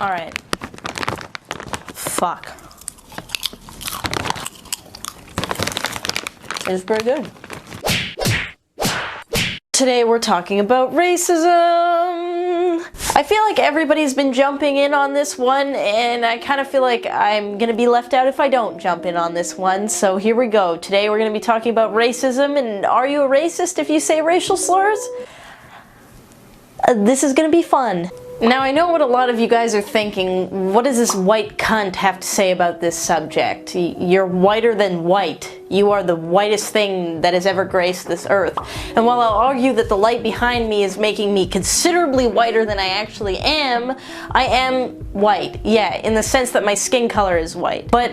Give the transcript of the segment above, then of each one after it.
Alright. Fuck. It's pretty good. Today we're talking about racism. I feel like everybody's been jumping in on this one, and I kind of feel like I'm gonna be left out if I don't jump in on this one, so here we go. Today we're gonna be talking about racism, and are you a racist if you say racial slurs? This is gonna be fun. Now, I know what a lot of you guys are thinking. What does this white cunt have to say about this subject? You're whiter than white. You are the whitest thing that has ever graced this earth. And while I'll argue that the light behind me is making me considerably whiter than I actually am, I am white. Yeah, in the sense that my skin color is white. But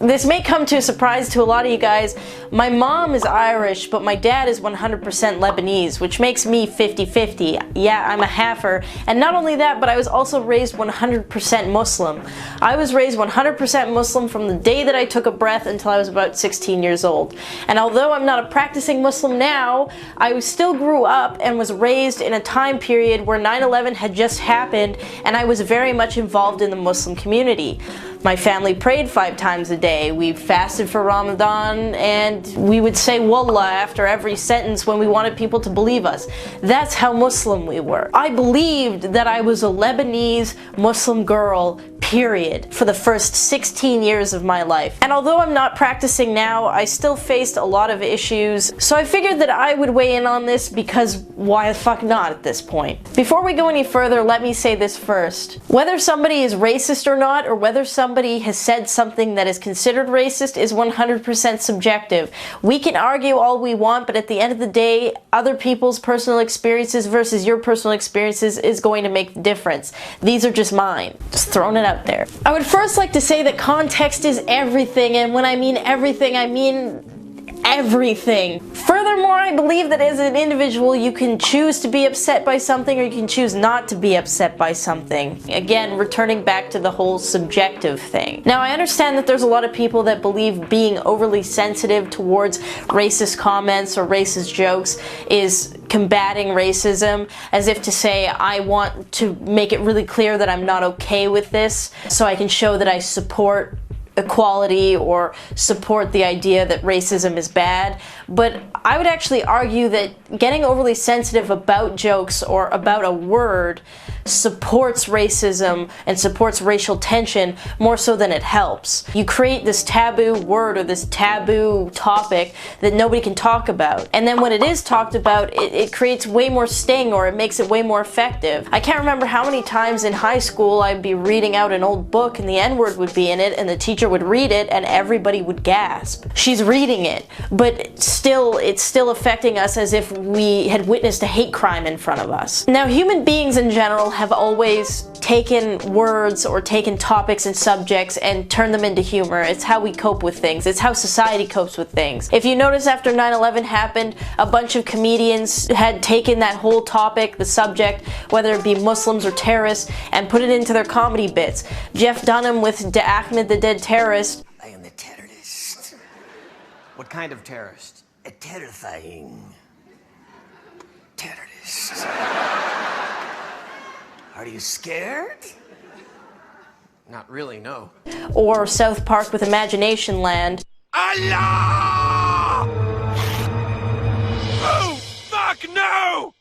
this may come to a surprise to a lot of you guys. My mom is Irish, but my dad is 100% Lebanese, which makes me 50-50. Yeah, I'm a halfer. And not only that, but I was also raised 100% Muslim. I was raised 100% Muslim from the day that I took a breath until I was about 16 years old. And although I'm not a practicing Muslim now, I still grew up and was raised in a time period where 9/11 had just happened, and I was very much involved in the Muslim community. My family prayed 5 times a day. We fasted for Ramadan, and we would say Wallah after every sentence when we wanted people to believe us. That's how Muslim we were. I believed that I was a Lebanese Muslim girl, period, for the first 16 years of my life. And although I'm not practicing now, I still faced a lot of issues, so I figured that I would weigh in on this because why the fuck not at this point? Before we go any further, let me say this first. Whether somebody is racist or not, or whether somebody has said something that is considered racist is 100% subjective. We can argue all we want, but at the end of the day, other people's personal experiences versus your personal experiences is going to make the difference. These are just mine. Just throwing it out there. I would first like to say that context is everything, and when I mean everything, I mean everything. Furthermore, I believe that as an individual, you can choose to be upset by something or you can choose not to be upset by something. Again, returning back to the whole subjective thing. Now, I understand that there's a lot of people that believe being overly sensitive towards racist comments or racist jokes is combating racism, as if to say, I want to make it really clear that I'm not okay with this, so I can show that I support equality or support the idea that racism is bad. But I would actually argue that getting overly sensitive about jokes or about a word supports racism and supports racial tension more so than it helps. You create this taboo word or this taboo topic that nobody can talk about. And then when it is talked about, it creates way more sting, or it makes it way more effective. I can't remember how many times in high school I'd be reading out an old book and the N-word would be in it, and the teacher would read it and everybody would gasp. She's reading it, but still, it's still affecting us as if we had witnessed a hate crime in front of us. Now, human beings in general have always taken words or taken topics and subjects and turned them into humor. It's how we cope with things. It's how society copes with things. If you notice, after 9/11 happened, a bunch of comedians had taken that whole topic, the subject, whether it be Muslims or terrorists, and put it into their comedy bits. Jeff Dunham with Ahmed the Dead Terrorist. I am the terrorist. What kind of terrorist? A terrifying terrorist. Are you scared? Not really, no. Or South Park with Imagination Land. Allah! Oh, fuck no!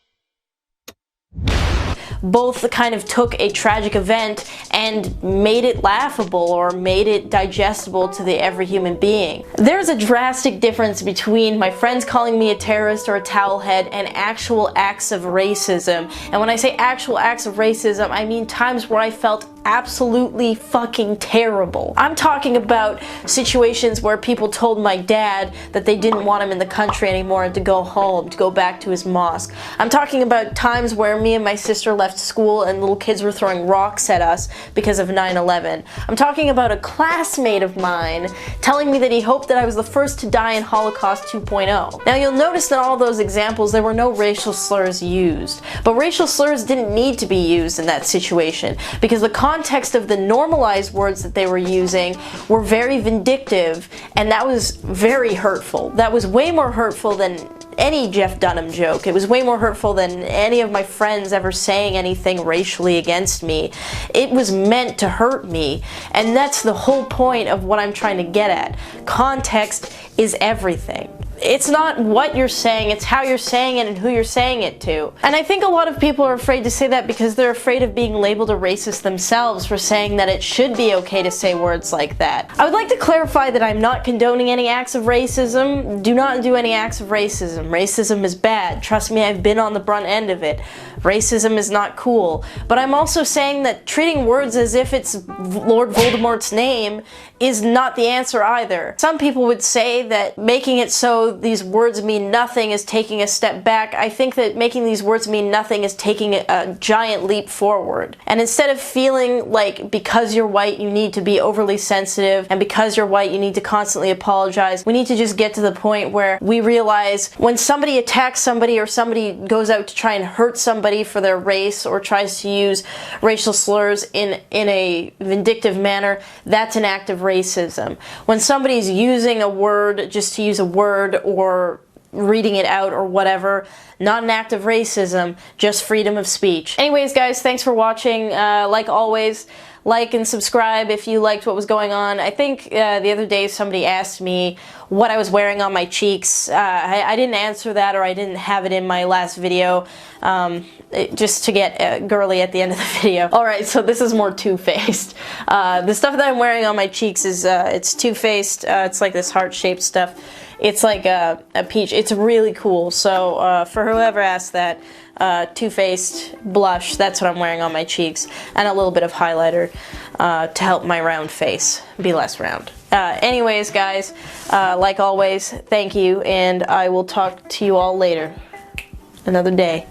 Both kind of took a tragic event and made it laughable or made it digestible to every human being. There's a drastic difference between my friends calling me a terrorist or a towelhead and actual acts of racism. And when I say actual acts of racism, I mean times where I felt absolutely fucking terrible. I'm talking about situations where people told my dad that they didn't want him in the country anymore and to go home, to go back to his mosque. I'm talking about times where me and my sister left school and little kids were throwing rocks at us because of 9/11. I'm talking about a classmate of mine telling me that he hoped that I was the first to die in Holocaust 2.0. Now, you'll notice in all those examples there were no racial slurs used. But racial slurs didn't need to be used in that situation because the context of the normalized words that they were using were very vindictive, and that was very hurtful. That was way more hurtful than any Jeff Dunham joke. It was way more hurtful than any of my friends ever saying anything racially against me. It was meant to hurt me, and that's the whole point of what I'm trying to get at. Context is everything. It's not what you're saying, it's how you're saying it and who you're saying it to. And I think a lot of people are afraid to say that because they're afraid of being labeled a racist themselves for saying that it should be okay to say words like that. I would like to clarify that I'm not condoning any acts of racism. Do not do any acts of racism. Racism is bad. Trust me, I've been on the brunt end of it. Racism is not cool. But I'm also saying that treating words as if it's Lord Voldemort's name is not the answer either. Some people would say that making it so these words mean nothing is taking a step back. I think that making these words mean nothing is taking a giant leap forward. And instead of feeling like because you're white you need to be overly sensitive, and because you're white you need to constantly apologize, we need to just get to the point where we realize when somebody attacks somebody or somebody goes out to try and hurt somebody for their race or tries to use racial slurs in a vindictive manner, that's an act of racism. When somebody's using a word just to use a word or reading it out or whatever, not an act of racism, just freedom of speech. Anyways guys, thanks for watching. Like always, like and subscribe if you liked what was going on. I think the other day somebody asked me what I was wearing on my cheeks. I didn't answer that, or I didn't have it in my last video, just to get girly at the end of the video. Alright, so this is more Too-Faced. The stuff that I'm wearing on my cheeks is, it's Too-Faced. It's like this heart-shaped stuff. It's like a peach. It's really cool. So for whoever asked that, Too-Faced blush, that's what I'm wearing on my cheeks, and a little bit of highlighter to help my round face be less round. Anyways guys, like always, thank you, and I will talk to you all later. Another day.